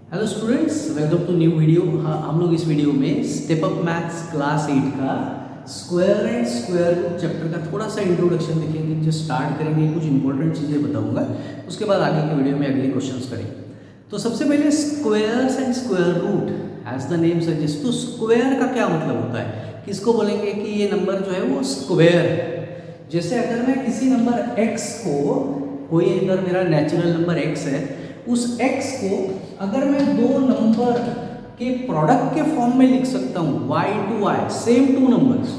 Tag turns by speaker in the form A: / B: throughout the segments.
A: Hello students, welcome to new video. हाँ, हम लोग इस वीडियो में स्टेप अप मैथ्स क्लास 8 का square and square root chapter का थोड़ा सा इंट्रोडक्शन देखेंगे। जो स्टार्ट करेंगे, कुछ इंपॉर्टेंट चीज़ें बताऊंगा, उसके बाद आगे के वीडियो में अगले क्वेश्चंस करेंगे। तो सबसे पहले squares and square root as the name suggest. तो स्क्वायर का क्या मतलब होता है, किसको बोलेंगे कि ये नंबर जो है वो स्क्वायर है। जैसे अगर मैं किसी नंबर x को, कोई अगर मेरा नेचुरल नंबर x है, उस x को अगर मैं दो नंबर के प्रोडक्ट के फॉर्म में लिख सकता हूँ, y to y, same two numbers,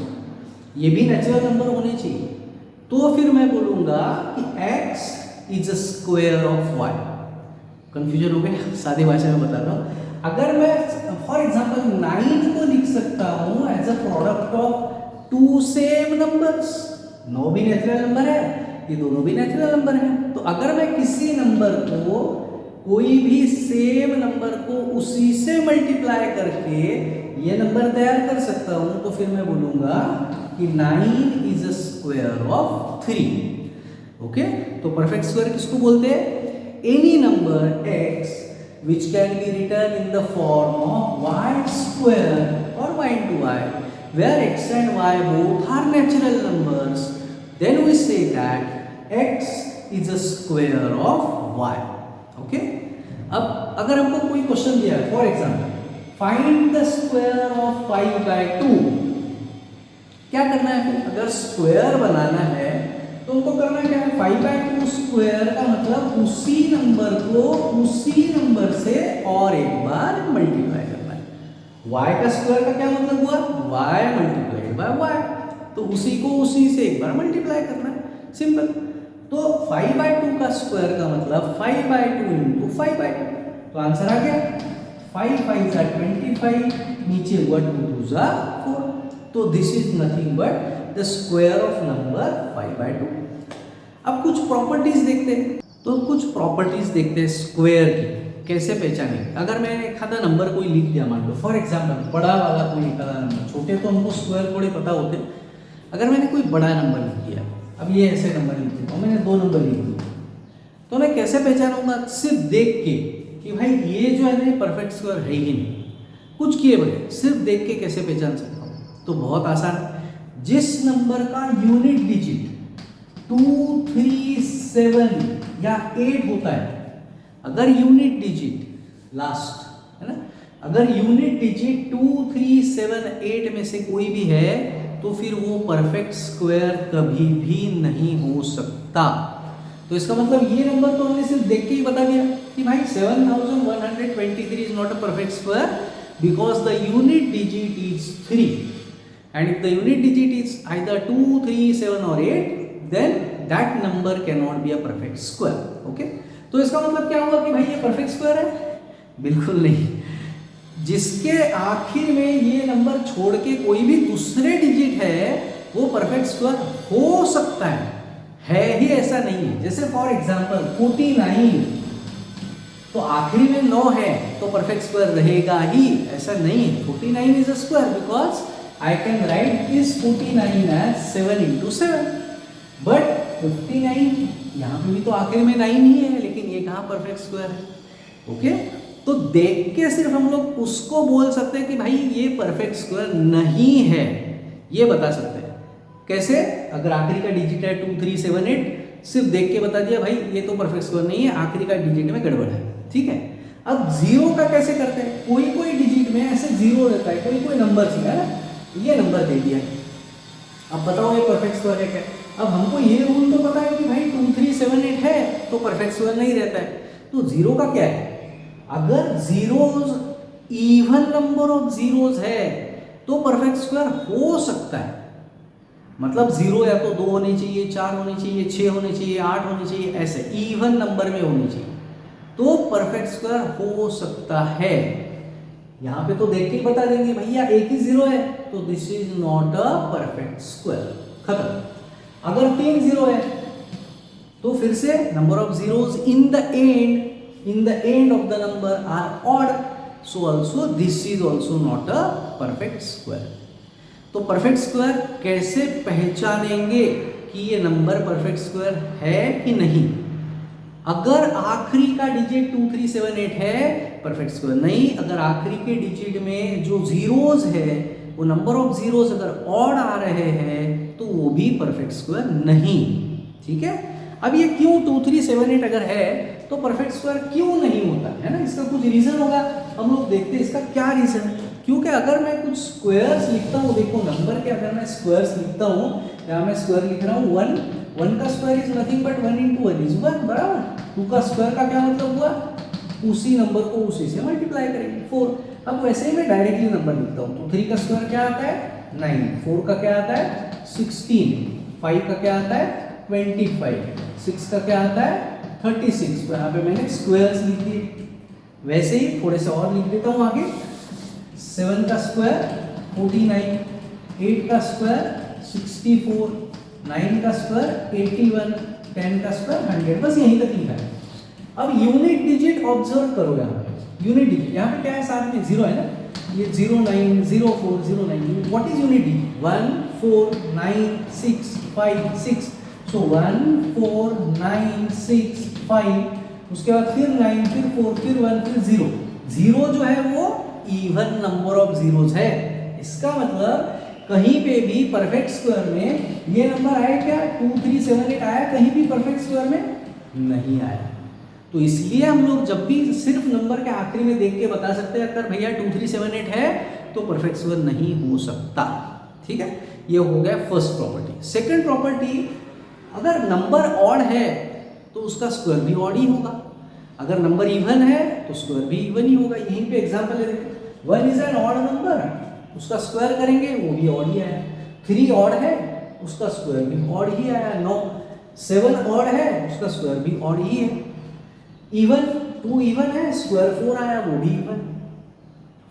A: ये भी नेचुरल नंबर होने चाहिए, तो फिर मैं बोलूँगा कि x is a square of y। Confusion हो गया? सादी भाषा में बताता हूँ। अगर मैं फॉर एग्जाम्पल 9 को लिख सकता हूँ as a product of two same numbers, 9 भी नेचुरल नंबर है, ये दोनों भी नेचुरल नंबर हैं। तो अगर मैं किसी नंबर को, कोई भी सेम नंबर को उसी से मल्टीप्लाई करके ये नंबर तैयार कर सकता हूं, तो फिर मैं बोलूंगा कि 9 is a square of 3। Okay, तो परफेक्ट स्क्वायर किसको बोलते हैं? Any number x which can be written in the form of y square or y into y, where x and y both are natural numbers, then we say that x is a square of y. Okay, अब अगर हमको कोई question दिया है, for example find the square of 5/2, क्या करना है फिर? अगर स्क्वायर बनाना है तो उनको करना क्या है? 5/2 स्क्वायर का मतलब उसी नंबर को उसी नंबर से और एक बार मल्टीप्लाई करना है। y का स्क्वायर का क्या मतलब हुआ? y मल्टीप्लाइड बाय y, तो उसी को उसी से एक बार मल्टीप्लाई करना है, सिंपल। तो 5/2 का स्क्वायर का मतलब 5/2 इंटू 5/2, तो आंसर आ गया 5 5 जा 25, नीचे हुआ 2 2 जा 4, तो this is nothing but the square of number 5/2। अब कुछ प्रॉपर्टीज देखते हैं, तो कुछ प्रॉपर्टीज देखते हैं स्क्वायर की, कैसे पहचाने। अगर मैं एक आधा नंबर कोई लिख दिया, मान लो फॉर एग्जाम्पल बड़ा वाला कोई एक आधा नंबर, छोटे तो हमको स्क्वायर थोड़े पता होते, अगर मैंने कोई बड़ा नंबर लिख दिया, अब ये ऐसे नंबर लिख दिया और मैंने 2 नंबर लिख दिए, तो मैं कैसे पहचानूंगा? सिर्फ देख के कि भाई ये जो है ना परफेक्ट स्क्वायर है ही नहीं, कुछ किए बगैर सिर्फ देख के कैसे पहचान सकता हूँ? तो बहुत आसान है। जिस नंबर का यूनिट डिजिट 2 3 7 या 8 होता है, अगर यूनिट डिजिट लास्ट है ना, अगर यूनिट डिजिट 2 3 7 8 में से कोई भी है, तो फिर वो परफेक्ट स्क्वायर कभी भी नहीं हो सकता। तो इसका मतलब ये नंबर तो हमने सिर्फ देख के ही बता दिया कि भाई 7123 is not a perfect square because the unit digit is 3, and if the unit digit is either 2 3 7 or 8, then that number cannot be a perfect square. Okay, तो इसका मतलब क्या हुआ कि भाई ये परफेक्ट स्क्वायर है? बिल्कुल नहीं। जिसके आखिर में ये नंबर छोड़ के कोई भी दूसरे डिजिट है, वो परफेक्ट स्क्वायर हो सकता है ही ऐसा नहीं है। जैसे फॉर एग्जांपल 49, तो आखिरी में 9 है तो परफेक्ट स्क्वायर रहेगा ही, ऐसा नहीं है। 49 is a square because I can write this 49 as 7 into 7, but 59 यहाँ पे भी तो आखिर में 9 ही है, लेकिन ये कहाँ परफेक्ट स्क्वायर है? ओके, तो देख के सिर्फ हम लोग उसको बोल सकते हैं कि भाई ये परफेक्ट स्क्वायर नहीं है, ये बता सकते हैं। कैसे? अगर आखिरी का डिजिट है 2 3 7 8, सिर्फ देख के बता दिया भाई ये तो परफेक्ट स्क्वायर नहीं है, आखिरी का डिजिट में गड़बड़ है, ठीक है। अब जीरो का कैसे करते हैं? कोई कोई डिजिट में ऐसे जीरो रहता है, कोई कोई नंबर है ना, ये नंबर दे दिया, अब बताओ ये परफेक्ट स्क्वायर है क्या? अब हमको ये रूल तो पता है कि भाई 2 3 7 8 है तो परफेक्ट स्क्वायर नहीं रहता है। तो जीरो का क्या है? अगर zeros even number of zeros है तो परफेक्ट स्क्वायर हो सकता है। मतलब जीरो या तो 2 होने चाहिए, 4 होने चाहिए, 6 होने चाहिए, 8 होने चाहिए, ऐसे इवन नंबर में होने चाहिए तो परफेक्ट स्क्वायर हो सकता है। यहां पे तो देख के ही बता देंगे भैया एक ही जीरो है, तो this is not a perfect square, खत्म। अगर 3 जीरो है तो फिर से number of zeros in the end of the number are odd, so also this is also not a perfect square. तो परफेक्ट स्क्वायर कैसे पहचानेंगे कि ये नंबर परफेक्ट स्क्वायर है कि नहीं? अगर आखिरी का डिजिट 2378 है परफेक्ट स्क्वायर नहीं, अगर आखिरी के डिजिट में जो जीरोज है वो नंबर ऑफ जीरोज अगर ऑड आ रहे हैं तो वो भी परफेक्ट स्क्वायर नहीं। ठीक है, अब ये क्यों 2378 अगर है तो परफेक्ट स्क्वायर क्यों नहीं होता है ना, इसका कुछ रीजन होगा, हम लोग देखते हैं इसका क्या रीजन। क्योंकि अगर मैं कुछ स्क्वायर्स लिखता हूँ, देखो नंबर के अगर मैं स्क्वायर्स लिखता हूँ, यहाँ मैं स्क्वायर लिख रहा हूँ 1 का square is nothing but 1 into 1 is 1, बराबर। 2 का स्क्वायर का क्या मतलब हुआ, उसी नंबर को उसी से मल्टीप्लाई करेंगे 4। अब वैसे ही मैं डायरेक्टली नंबर लिखता हूँ तो 3 का स्क्वायर क्या आता है 9, 4 का क्या आता है 16, 5 का क्या आता है 25, 6 का क्या आता है 36। तो यहाँ पे मैंने स्क्वायर्स लिख दिए। वैसे ही थोड़े से और लिख देता हूँ आगे, 7 का स्क्वायर 49, 8 का स्क्वायर 64, 9 का स्क्वायर 81, 10 का स्क्वायर 100, बस यहीं तक लिखा है। अब यूनिट डिजिट ऑब्जर्व करो, यहाँ पे यूनिट डिजिट, यहाँ पे क्या है साथ में 0 है ना, ये 09, 04, 09, व्हाट इज यूनिट डिजिट 1 4 9 6 5 6, सो 1 4 9 6 5, उसके बाद फिर 9 फिर 4 फिर 1 फिर 0, 0 जो है वो इवन नंबर ऑफ जीरोस है। इसका मतलब कहीं पे भी परफेक्ट स्क्वायर में ये नंबर आया क्या 2378 आया, कहीं भी परफेक्ट स्क्वायर में नहीं आया। तो इसलिए हम लोग जब भी सिर्फ नंबर के आखिरी में देख के बता सकते हैं अगर भैया 2378 है तो परफेक्ट स्क्वायर नहीं हो सकता। ठीक है, ये हो गया फर्स्ट प्रॉपर्टी। सेकंड प्रॉपर्टी, अगर नंबर ऑड है तो उसका स्क्वायर भी ऑड ही होगा, अगर नंबर इवन है तो स्क्वायर भी इवन ही होगा। यहीं पे एग्जांपल है, 1 इज एन ऑड नंबर, उसका स्क्वायर करेंगे वो भी ऑड ही आया। 3 ऑड है उसका स्क्वायर भी ऑड ही आया। 9 7 ऑड है उसका स्क्वायर भी ऑड ही है। इवन 2 इवन है, स्क्वायर 4 आया वो भी इवन।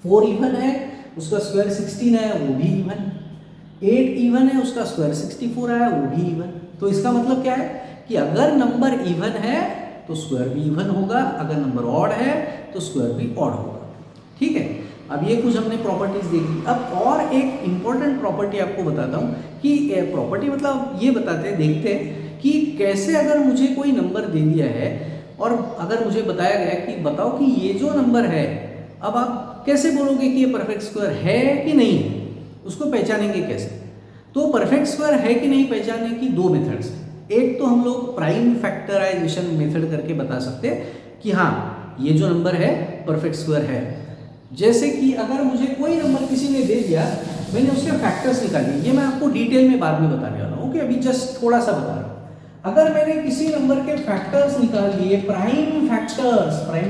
A: 4 इवन है उसका स्क्वायर 16 आया वो भी इवन। 8 इवन है उसका स्क्वायर 64 आया वो भी इवन। तो इसका मतलब क्या है कि अगर नंबर इवन है तो स्क्वायर भी इवन होगा, अगर नंबर ऑड है तो स्क्वायर भी ऑड होगा। ठीक है, अब ये कुछ हमने प्रॉपर्टीज देखी। अब और एक इंपॉर्टेंट प्रॉपर्टी आपको बताता हूँ कि प्रॉपर्टी मतलब ये बताते हैं, देखते हैं कि कैसे अगर मुझे कोई नंबर दे दिया है और अगर मुझे बताया गया कि बताओ कि ये जो नंबर है, अब आप कैसे बोलोगे कि ये परफेक्ट स्क्वायर है कि नहीं है, उसको पहचानेंगे कैसे। तो परफेक्ट स्क्वायर है कि नहीं पहचानने की 2 मेथड्स हैं। एक तो हम लोग प्राइम फैक्टराइजेशन मेथड करके बता सकते हैं कि हाँ ये जो नंबर है परफेक्ट स्क्वायर है। जैसे कि अगर मुझे कोई नंबर किसी ने दे दिया, मैंने उसके फैक्टर्स निकाले, ये मैं आपको डिटेल में बाद में बताने वाला हूँ, ओके, अभी जस्ट थोड़ा सा बता रहा हूँ। अगर मैंने किसी नंबर के फैक्टर्स निकाल लिए, प्राइम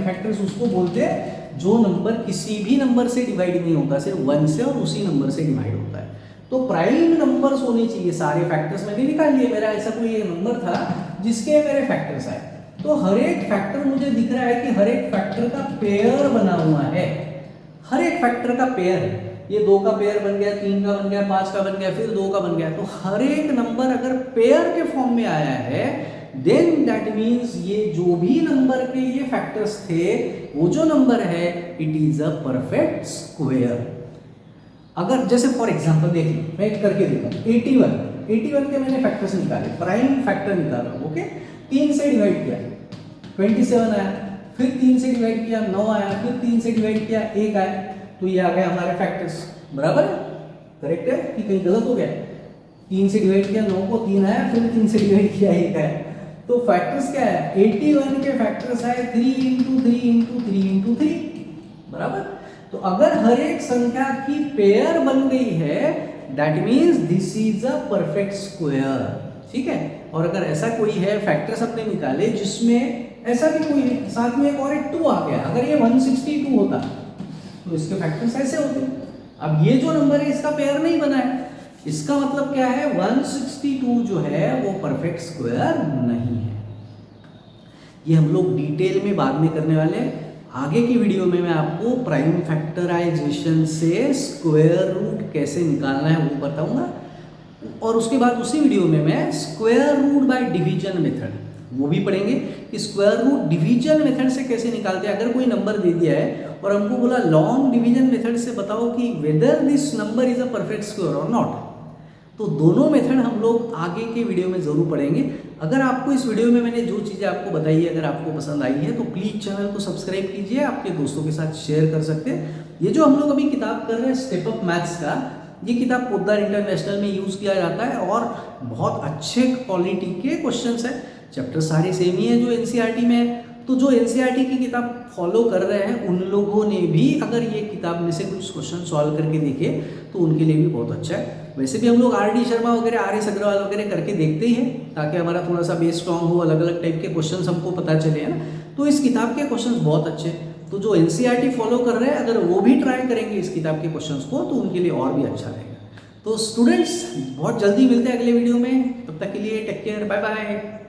A: फैक्टर्स उसको बोलते हैं जो नंबर किसी भी नंबर से डिवाइड नहीं होता, सिर्फ 1 से और उसी नंबर से डिवाइड होता है। तो प्राइम नंबर्स होने चाहिए सारे फैक्टर्स मैंने निकाल लिए। मेरा ऐसा कोई एक नंबर था जिसके मेरे फैक्टर्स आए, तो हर एक फैक्टर मुझे दिख रहा है कि हर एक फैक्टर का पेयर बना हुआ है, हर एक फैक्टर का पेयर है। ये 2 का पेयर बन गया, 3 का बन गया, 5 का बन गया, फिर 2 का बन गया। तो हर एक नंबर अगर पेयर के फॉर्म में आया है देन दैट मीन्स ये जो भी नंबर के ये फैक्टर्स थे वो जो नंबर है it is a perfect square. अगर जैसे फॉर एग्जांपल देखिए, मैं एक करके देखता हूँ। 81 के मैंने फैक्टर्स निकाले, प्राइम फैक्टर निकाला, ओके। 3 से डिवाइड किया 27 आया, फिर 3 से डिवाइड किया 9 आया, फिर 3 से डिवाइड किया 1 आया। तो ये आ गया हमारे फैक्टर्स, बराबर है, करेक्ट है कि कहीं गलत हो गया। 3 से डिवाइड किया 9 को 3 आया, फिर 3 से डिवाइड किया 1 आया। तो फैक्टर्स क्या है, 81 के फैक्टर्स आए 3 into 3 into 3 into 3, बराबर। तो अगर हर एक संख्या की पेयर बन गई है that means this is a perfect square. ठीक है, और अगर ऐसा कोई है फैक्टर्स अपने निकाले जिसमें ऐसा भी कोई नहीं, साथ में एक और एक 2 आ गया, अगर ये 162 होता तो इसके फैक्टर्स ऐसे होते। अब ये जो नंबर है इसका पेयर नहीं बना है, इसका मतलब क्या है 162 जो है वो परफेक्ट स्क्वायर नहीं है। ये हम लोग डिटेल में बाद में करने वाले हैं। आगे की वीडियो में मैं आपको प्राइम फैक्टराइजेशन से स्क्वायर रूट कैसे निकालना है वो बताऊंगा, और उसके बाद उसी वीडियो में मैं square root by division method वो भी पढ़ेंगे कि स्क्वायर रूट डिवीजन मेथड से कैसे निकालते हैं। अगर कोई नंबर दे दिया है और हमको बोला लॉन्ग डिवीजन मेथड से बताओ कि whether this number is a perfect square और नॉट, तो दोनों मेथड हम लोग आगे के वीडियो में ज़रूर पढ़ेंगे। अगर आपको इस वीडियो में मैंने जो चीज़ें आपको बताई है अगर आपको पसंद आई है तो प्लीज़ चैनल को सब्सक्राइब कीजिए, आपके दोस्तों के साथ शेयर कर सकते हैं। ये जो हम लोग अभी किताब कर रहे हैं स्टेप अप मैथ्स का, ये किताब पोद्दार इंटरनेशनल में यूज़ किया जाता है और बहुत अच्छे क्वालिटी के क्वेश्चंस हैं। चैप्टर सारे सेम ही है जो एनसीईआरटी में है। तो जो एनसीईआरटी की किताब फॉलो कर रहे हैं उन लोगों ने भी अगर ये किताब में से कुछ क्वेश्चन सॉल्व करके देखे तो उनके लिए भी बहुत अच्छा है। वैसे भी हम लोग आर डी शर्मा वगैरह, आर एस अग्रवाल वगैरह करके देखते ही हैं ताकि हमारा थोड़ा सा बेस स्ट्रॉन्ग हो, अलग अलग टाइप के क्वेश्चन हमको पता चले, है ना। तो इस किताब के क्वेश्चन बहुत अच्छे हैं। तो जो एनसीईआरटी फॉलो कर रहे हैं अगर वो भी ट्राई करेंगे इस किताब के क्वेश्चंस को तो उनके लिए और भी अच्छा रहेगा। तो स्टूडेंट्स बहुत जल्दी मिलते हैं अगले वीडियो में, तब तक के लिए टेक केयर, बाय बाय।